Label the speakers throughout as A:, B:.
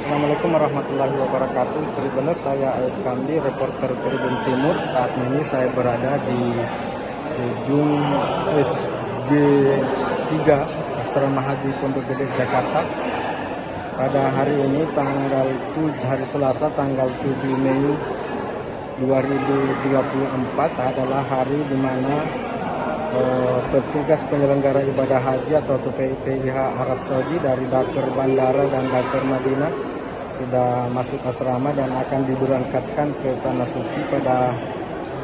A: Assalamualaikum warahmatullahi wabarakatuh. Tribuners, saya AS Kambi, reporter Tribun Timur. Saat ini saya berada di gedung SG3 Asrama Haji Pondok Gede Jakarta. Pada hari ini hari Selasa tanggal 7 Mei 2024 adalah hari di mana petugas penyelenggara ibadah haji atau PPIH Arab Saudi dari Dakar Bandara dan Dakar Madinah sudah masuk asrama dan akan diberangkatkan ke Tanah Suci pada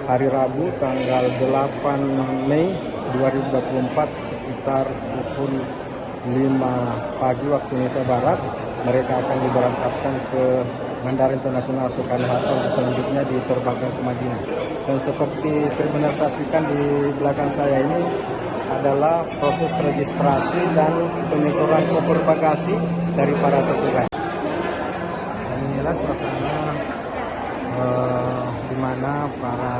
A: hari Rabu tanggal 8 Mei 2024 sekitar pukul 5 pagi waktu Indonesia Barat. Mereka akan diberangkatkan ke Bandara Internasional Soekarno-Hatta, selanjutnya diterbangkan ke Madinah. Dan seperti Tribuners saksikan di belakang saya ini adalah proses registrasi dan penyeluruhan koper bagasi dari para petugas. Dan inilah suasana di mana para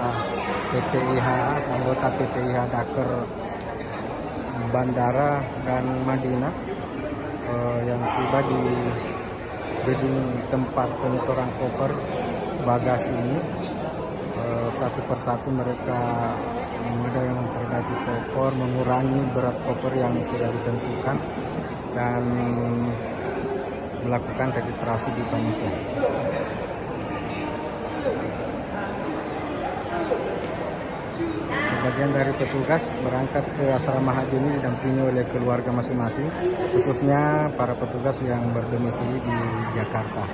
A: PPIH, anggota PPIH Dakar Bandara dan Madinah yang tiba di gedung tempat penyeluruhan koper bagasi ini. Satu persatu mereka ada yang memperbaiki koper, mengurangi berat koper yang sudah ditentukan dan melakukan registrasi di panitia. Sebagian dari petugas berangkat ke asrama haji ini didampingi oleh keluarga masing-masing, khususnya para petugas yang berdomisili di Jakarta.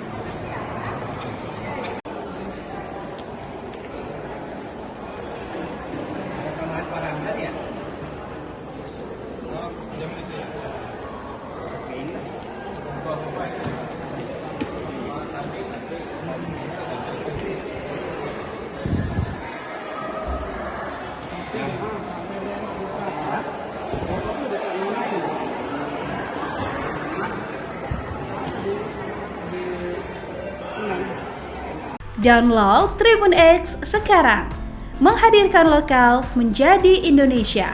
B: Download Tribun X sekarang, menghadirkan lokal menjadi Indonesia.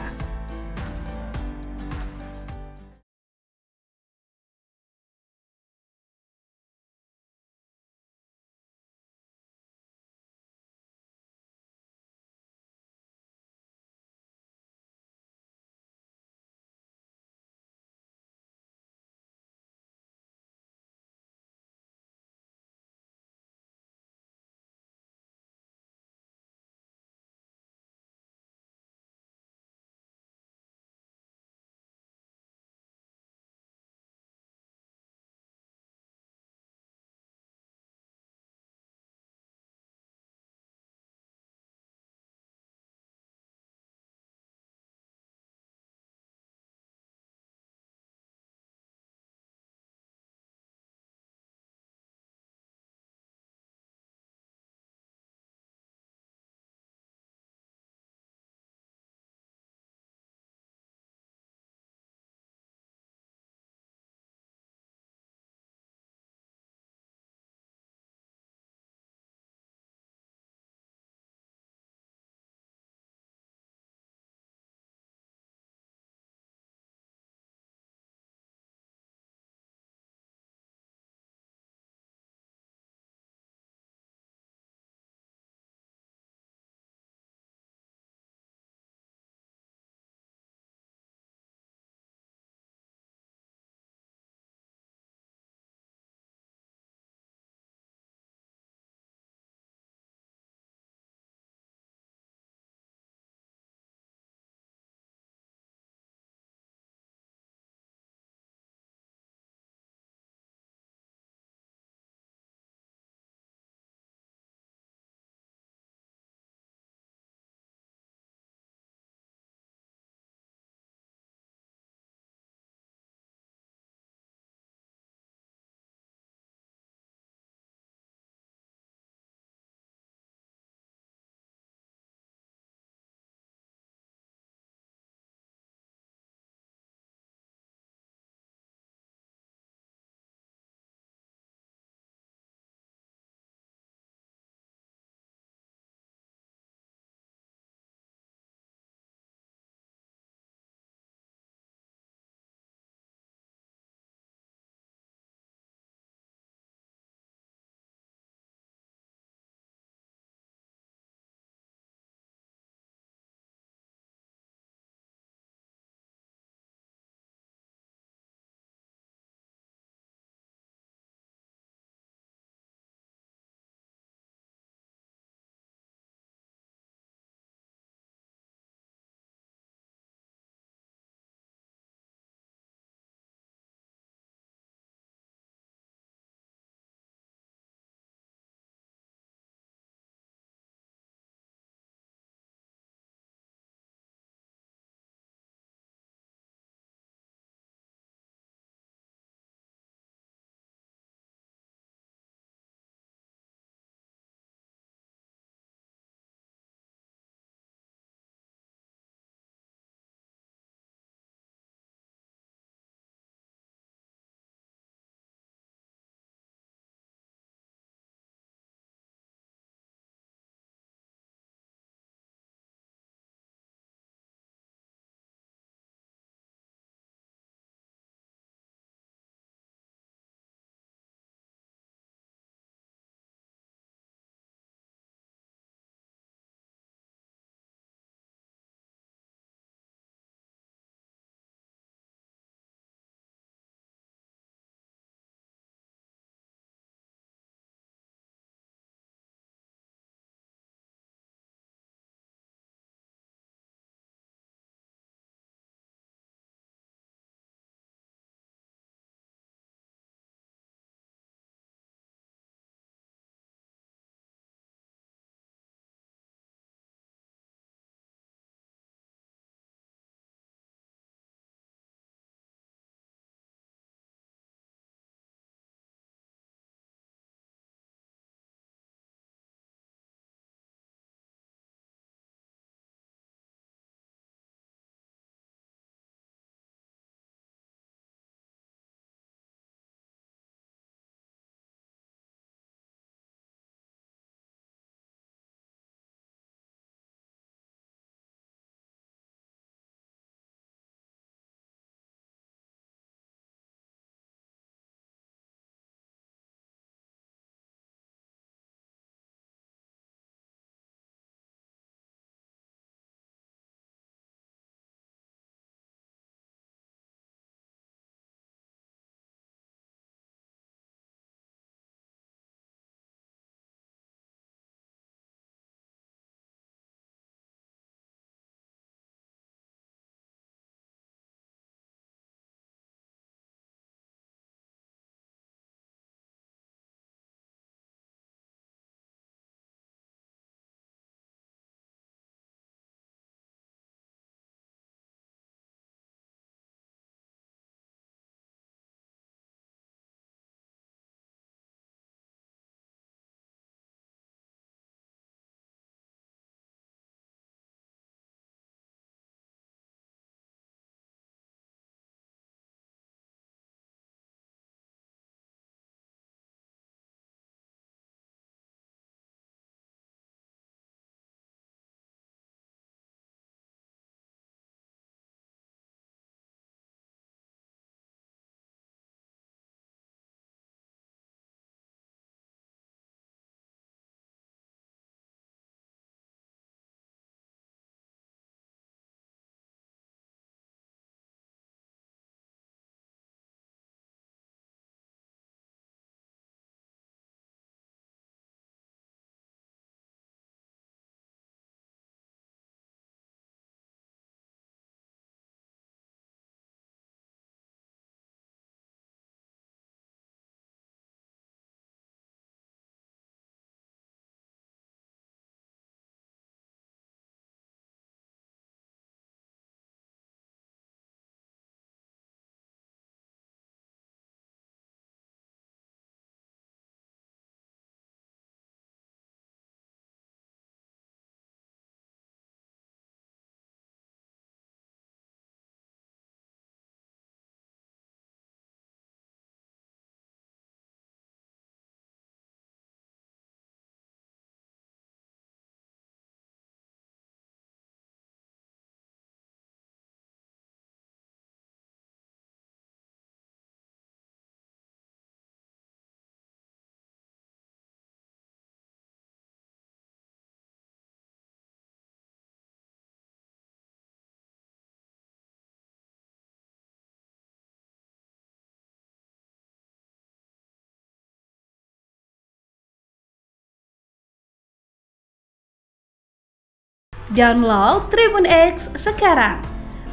B: Download Tribun X sekarang,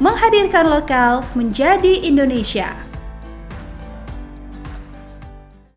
B: menghadirkan lokal menjadi Indonesia.